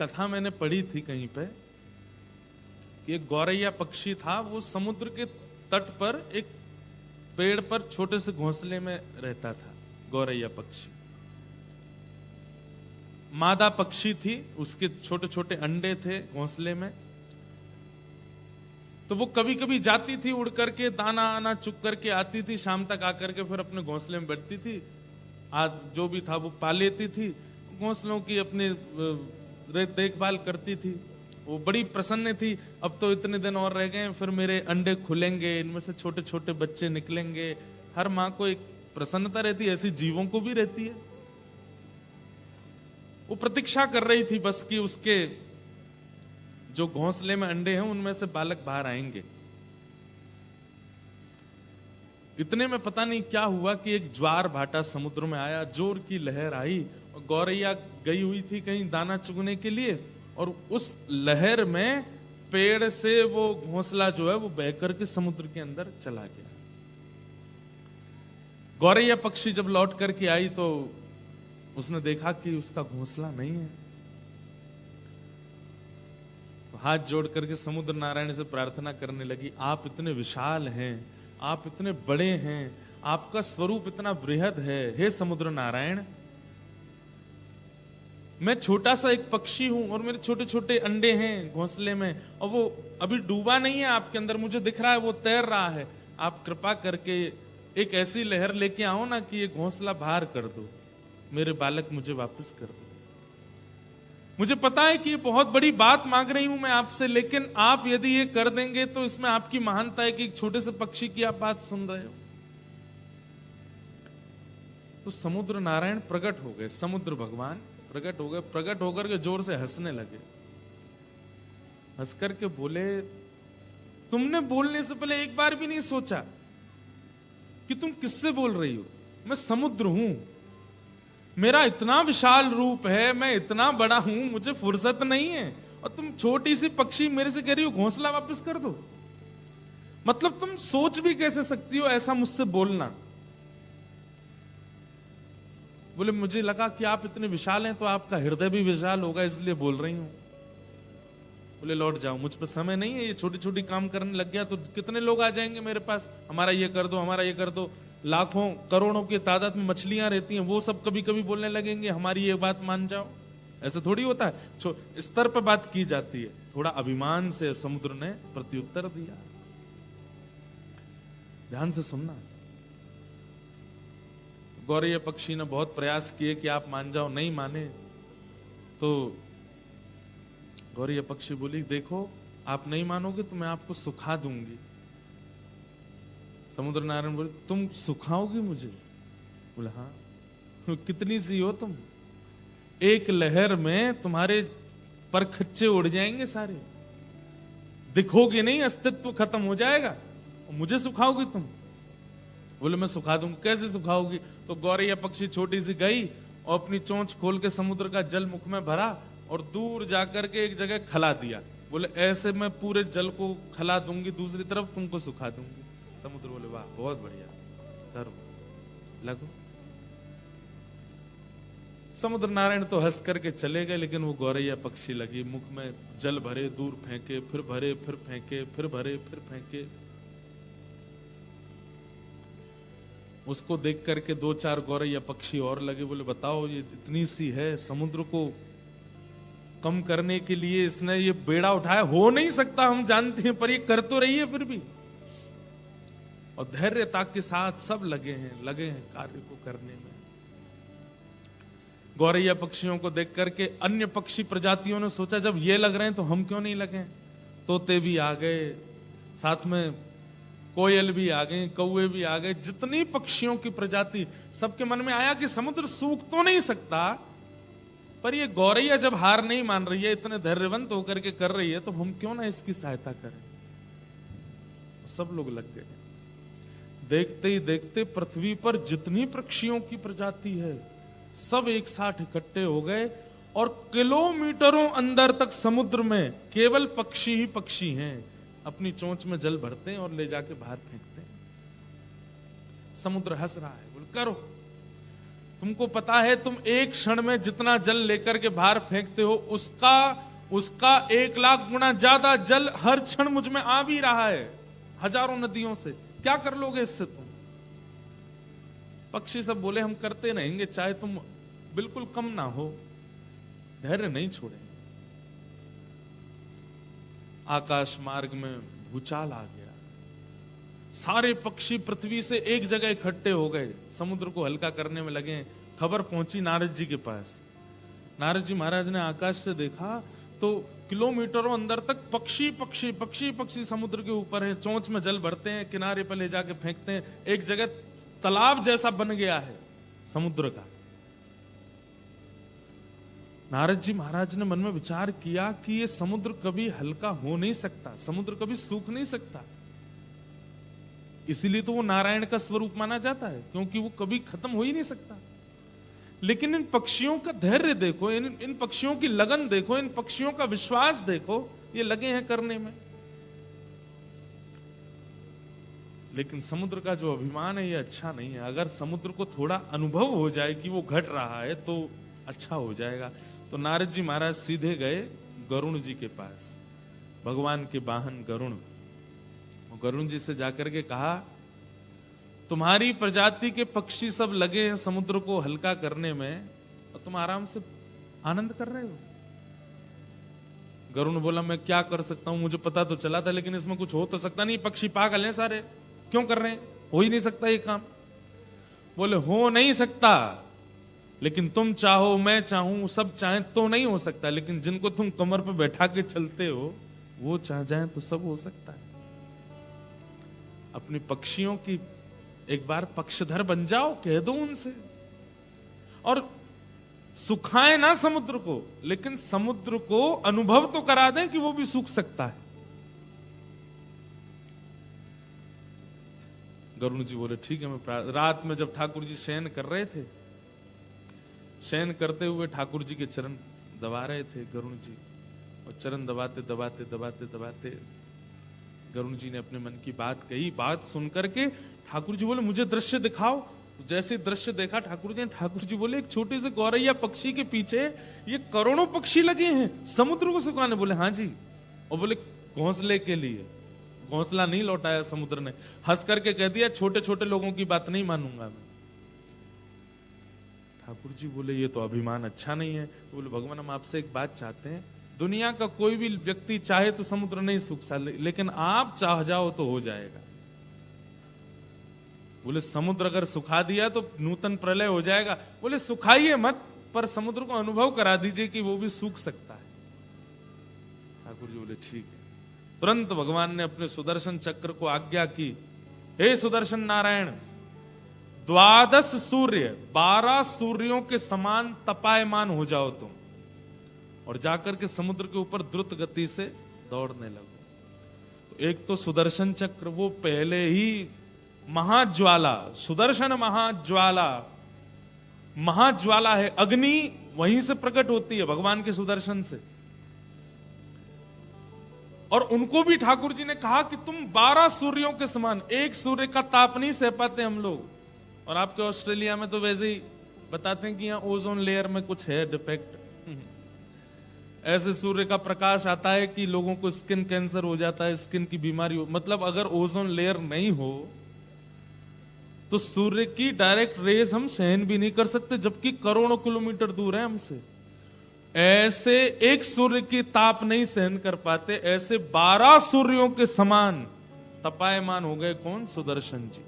कथा मैंने पढ़ी थी कहीं पे कि एक गौरैया पक्षी था, वो समुद्र के तट पर एक पेड़ पर छोटे से घोंसले में रहता था। गौरैया पक्षी मादा पक्षी थी, उसके छोटे छोटे अंडे थे घोंसले में। तो वो कभी कभी जाती थी उड़ करके, दाना आना चुग करके आती थी, शाम तक आकर के फिर अपने घोंसले में बैठती थी। आज जो भी था वो पा लेती थी, घोंसलों की अपनी देखभाल करती थी। वो बड़ी प्रसन्न थी, अब तो इतने दिन और रह गए, फिर मेरे अंडे खुलेंगे, इनमें से छोटे छोटे बच्चे निकलेंगे। हर माँ को एक प्रसन्नता रहती है, ऐसी जीवों को भी रहती है। वो प्रतीक्षा कर रही थी बस कि उसके जो घोंसले में अंडे हैं उनमें से बालक बाहर आएंगे। इतने में पता नहीं क्या हुआ कि एक ज्वार भाटा समुद्र में आया, जोर की लहर आई, और गौरैया गई हुई थी कहीं दाना चुगने के लिए, और उस लहर में पेड़ से वो घोंसला जो है वो बह करके समुद्र के अंदर चला गया। गौरैया पक्षी जब लौट करके आई तो उसने देखा कि उसका घोंसला नहीं है। तो हाथ जोड़ करके समुद्र नारायण से प्रार्थना करने लगी, आप इतने विशाल हैं, आप इतने बड़े हैं, आपका स्वरूप इतना बृहद है, हे समुद्र नारायण, मैं छोटा सा एक पक्षी हूं और मेरे छोटे छोटे अंडे हैं घोंसले में, और वो अभी डूबा नहीं है आपके अंदर, मुझे दिख रहा है वो तैर रहा है। आप कृपा करके एक ऐसी लहर लेके आओ ना कि ये घोंसला बाहर कर दो, मेरे बालक मुझे वापस कर दो। मुझे पता है कि ये बहुत बड़ी बात मांग रही हूं मैं आपसे, लेकिन आप यदि ये कर देंगे तो इसमें आपकी महानता है कि एक छोटे से पक्षी की आप बात सुन रहे हो। तो समुद्र नारायण प्रकट हो गए, समुद्र भगवान प्रकट हो गए, प्रकट होकर के जोर से हंसने लगे। हंस करके बोले, तुमने बोलने से पहले एक बार भी नहीं सोचा कि तुम किससे बोल रही हो? मैं समुद्र हूं, मेरा इतना विशाल रूप है, मैं इतना बड़ा हूं, मुझे फुर्सत नहीं है, और तुम छोटी सी पक्षी मेरे से कह रही हो घोंसला वापस कर दो। मतलब तुम सोच भी कैसे सकती हो ऐसा मुझसे बोलना? बोले, मुझे लगा कि आप इतने विशाल हैं तो आपका हृदय भी विशाल होगा, इसलिए बोल रही हूं। बोले, लौट जाओ, मुझ पर समय नहीं है, ये छोटी छोटी काम करने लग गया तो कितने लोग आ जाएंगे मेरे पास, हमारा ये कर दो, हमारा ये कर दो। लाखों करोड़ों की तादाद में मछलियां रहती हैं, वो सब कभी कभी बोलने लगेंगे हमारी ये बात मान जाओ। ऐसे थोड़ी होता है, स्तर पर बात की जाती है। थोड़ा अभिमान से समुद्र ने प्रत्युत्तर दिया। ध्यान से सुनना। गौरैया पक्षी ने बहुत प्रयास किए कि आप मान जाओ, नहीं माने। तो गौरैया पक्षी बोली, देखो आप नहीं मानोगे तो मैं आपको सुखा दूंगी। समुद्र नारायण बोले, तुम सुखाओगी मुझे? बोले, हाँ। कितनी सी हो तुम? एक लहर में तुम्हारे परखच्चे उड़ जाएंगे सारे, दिखोगे नहीं, अस्तित्व खत्म हो जाएगा, और मुझे सुखाओगी तुम? बोले, मैं सुखा दूंगी। कैसे सुखाओगी? तो गौरैया पक्षी छोटी सी गई और अपनी चोंच खोल के समुद्र का जल मुख में भरा और दूर जाकर के एक जगह खला दिया। बोले, ऐसे मैं पूरे जल को खला दूंगी, दूसरी तरफ तुमको सुखा दूंगी। समुद्र बोले, वाह, बहुत बढ़िया, करो, लगो। समुद्र नारायण तो हंस करके चले गए, लेकिन वो गौरैया पक्षी लगी, मुख में जल भरे, दूर फेंके, फिर भरे, फिर फेंके, फिर भरे, फिर फेंके। उसको देख करके दो चार गौरैया पक्षी और लगे। बोले, बताओ ये इतनी सी है, समुद्र को कम करने के लिए इसने ये बेड़ा उठाया, हो नहीं सकता, हम जानते हैं, पर ये कर तो रही है फिर भी। और धैर्यता के साथ सब लगे हैं कार्य को करने में। गौरैया पक्षियों को देख करके अन्य पक्षी प्रजातियों ने सोचा, जब ये लग रहे हैं तो हम क्यों नहीं लगे? तोते भी आ गए, साथ में कोयल भी आ गए, कौवे भी आ गए, जितनी पक्षियों की प्रजाति, सबके मन में आया कि समुद्र सूख तो नहीं सकता, पर ये गौरैया जब हार नहीं मान रही है, इतने धैर्यवंत होकर के कर रही है, तो हम क्यों ना इसकी सहायता करें। सब लोग लग गए। देखते ही देखते पृथ्वी पर जितनी पक्षियों की प्रजाति है सब एक साथ इकट्ठे हो गए, और किलोमीटरों अंदर तक समुद्र में केवल पक्षी ही पक्षी हैं। अपनी चोंच में जल भरते हैं और ले जाके बाहर फेंकते हैं। समुद्र हंस रहा है, बोल, करो। तुमको पता है तुम एक क्षण में जितना जल लेकर के बाहर फेंकते हो उसका 1,00,000 गुना ज्यादा जल हर क्षण मुझ में आ भी रहा है, हजारों नदियों से। क्या कर लोगे इससे तुम? पक्षी सब बोले हम करते रहेंगे, चाहे तुम बिल्कुल कम ना हो, धैर्य नहीं छोड़ेंगे। आकाश मार्ग में भूचाल आ गया, सारे पक्षी पृथ्वी से एक जगह इकट्ठे हो गए, समुद्र को हल्का करने में लगे। खबर पहुंची नारद जी के पास। नारद जी महाराज ने आकाश से देखा तो किलोमीटरों अंदर तक पक्षी पक्षी पक्षी पक्षी समुद्र के ऊपर है, चोंच में जल भरते हैं, किनारे पर ले जाके फेंकते हैं, एक जगह तालाब जैसा बन गया है समुद्र का। नारद जी महाराज ने मन में विचार किया कि ये समुद्र कभी हल्का हो नहीं सकता, समुद्र कभी सूख नहीं सकता, इसीलिए तो वो नारायण का स्वरूप माना जाता है, क्योंकि वो कभी खत्म हो ही नहीं सकता। लेकिन इन पक्षियों का धैर्य देखो, इन पक्षियों की लगन देखो, इन पक्षियों का विश्वास देखो, ये लगे हैं करने में। लेकिन समुद्र का जो अभिमान है ये अच्छा नहीं है। अगर समुद्र को थोड़ा अनुभव हो जाए कि वो घट रहा है तो अच्छा हो जाएगा। तो नारद जी महाराज सीधे गए गरुण जी के पास, भगवान के वाहन गरुण। गरुण जी से जाकर के कहा तुम्हारी प्रजाति के पक्षी सब लगे हैं समुद्र को हल्का करने में और तुम आराम से आनंद कर रहे हो। गरुण बोला मैं क्या कर सकता हूं, मुझे पता तो चला था, लेकिन इसमें कुछ हो तो सकता नहीं, पक्षी पागल हैं सारे, क्यों कर रहे हैं, हो ही नहीं सकता ये काम। बोले हो नहीं सकता, लेकिन तुम चाहो मैं चाहूं सब चाहें तो नहीं हो सकता, लेकिन जिनको तुम कमर पे बैठा के चलते हो वो चाह जाए तो सब हो सकता है। अपनी पक्षियों की एक बार पक्षधर बन जाओ, कह दो उनसे, और सुखाए ना समुद्र को, लेकिन समुद्र को अनुभव तो करा दें कि वो भी सूख सकता है। गरुण जी बोले ठीक है मैं रात में जब ठाकुर जी शयन कर रहे थे, शयन करते हुए ठाकुर जी के चरण दबा रहे थे गरुण जी, और चरण दबाते दबाते दबाते दबाते गरुण जी ने अपने मन की बात कही। बात सुनकर के ठाकुर जी बोले मुझे दृश्य दिखाओ। जैसे दृश्य देखा ठाकुर जी बोले एक छोटे से गौरैया पक्षी के पीछे ये करोड़ों पक्षी लगे हैं समुद्र को सुखाने। बोले हाँ जी, और बोले घोंसले के लिए। घोंसला नहीं लौटाया समुद्र ने, हंस करके कह दिया छोटे छोटे लोगों की बात नहीं मानूंगा मैं। ठाकुर जी बोले ये तो अभिमान अच्छा नहीं है। तो बोले भगवान हम आपसे एक बात चाहते हैं, दुनिया का कोई भी व्यक्ति चाहे तो समुद्र नहीं सूख सकता, लेकिन आप चाह जाओ तो हो जाएगा। बोले समुद्र अगर सुखा दिया तो नूतन प्रलय हो जाएगा। बोले सुखाइए मत, पर समुद्र को अनुभव करा दीजिए कि वो भी सूख सकता है। ठाकुर जी बोले ठीक है। तुरंत भगवान ने अपने सुदर्शन चक्र को आज्ञा की, हे सुदर्शन नारायण 12 सूर्य 12 सूर्यों के समान तपायमान हो जाओ तुम, और जाकर के समुद्र के ऊपर द्रुत गति से दौड़ने लगो। तो एक तो सुदर्शन चक्र वो पहले ही महाज्वाला, सुदर्शन महाज्वाला, महाज्वाला है, अग्नि वहीं से प्रकट होती है भगवान के सुदर्शन से। और उनको भी ठाकुर जी ने कहा कि तुम 12 सूर्यों के समान, एक सूर्य का ताप नहीं सह पाते हम लोग। और आपके ऑस्ट्रेलिया में तो वैसे ही बताते हैं कि यहाँ ओजोन लेयर में कुछ है डिफेक्ट, ऐसे सूर्य का प्रकाश आता है कि लोगों को स्किन कैंसर हो जाता है, स्किन की बीमारी हो। मतलब अगर ओजोन लेयर नहीं हो तो सूर्य की डायरेक्ट रेज हम सहन भी नहीं कर सकते, जबकि करोड़ों किलोमीटर दूर है हमसे। ऐसे एक सूर्य की ताप नहीं सहन कर पाते, ऐसे 12 सूर्यों के समान तपायमान हो गए कौन? सुदर्शन जी।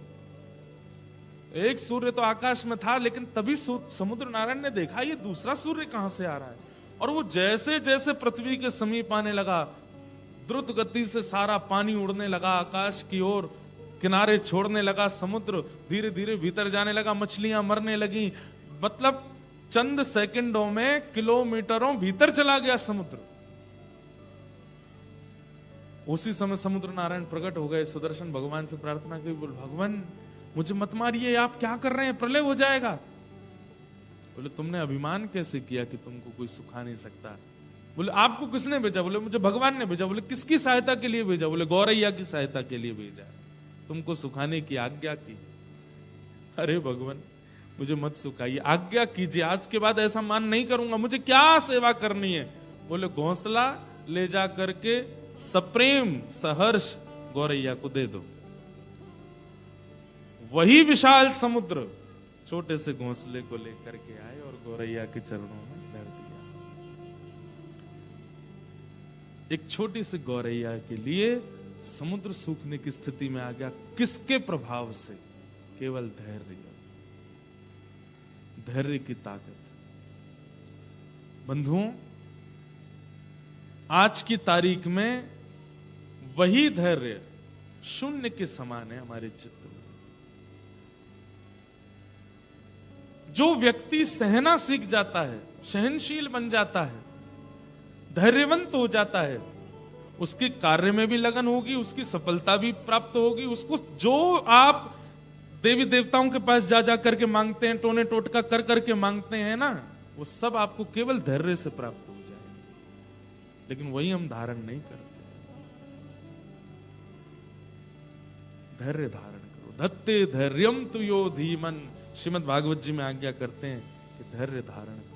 एक सूर्य तो आकाश में था, लेकिन तभी समुद्र नारायण ने देखा ये दूसरा सूर्य कहां से आ रहा है। और वो जैसे जैसे पृथ्वी के समीप आने लगा, द्रुत गति से सारा पानी उड़ने लगा आकाश की ओर, किनारे छोड़ने लगा समुद्र, धीरे धीरे भीतर जाने लगा, मछलियां मरने लगी। मतलब चंद सेकंडों में किलोमीटरों भीतर चला गया समुद्र। उसी समय समुद्र नारायण प्रकट हो गए, सुदर्शन भगवान से प्रार्थना की, बोल भगवान मुझे मत मारिए, आप क्या कर रहे हैं, प्रलय हो जाएगा। बोले तुमने अभिमान कैसे किया कि तुमको कोई सुखा नहीं सकता। बोले आपको किसने भेजा? बोले मुझे भगवान ने भेजा। बोले किसकी सहायता के लिए भेजा? बोले गौरैया की सहायता के लिए भेजा, तुमको सुखाने की आज्ञा की। अरे भगवान, मुझे मत सुखाइए, आज्ञा कीजिए, आज के बाद ऐसा मान नहीं करूंगा, मुझे क्या सेवा करनी है। बोले घोंसला ले जा करके सप्रेम सहर्ष गौरैया को दे दो। वही विशाल समुद्र छोटे से घोंसले को लेकर के आए और गौरैया के चरणों में धर दिया। एक छोटी सी गौरैया के लिए समुद्र सूखने की स्थिति में आ गया। किसके प्रभाव से? केवल धैर्य, धैर्य की ताकत। बंधुओं, आज की तारीख में वही धैर्य शून्य के समान है हमारे चित्त में। जो व्यक्ति सहना सीख जाता है, सहनशील बन जाता है, धैर्यवंत हो जाता है, उसके कार्य में भी लगन होगी, उसकी सफलता भी प्राप्त होगी। उसको जो आप देवी देवताओं के पास जा जा करके मांगते हैं, टोने टोटका कर करके मांगते हैं ना, वो सब आपको केवल धैर्य से प्राप्त हो जाए। लेकिन वही हम धारण नहीं करते। धैर्य धारण करो। धत्ते धैर्यम तु यो धीमन, श्रीमद् भागवत जी में आज्ञा करते हैं कि धैर्य धारण करो।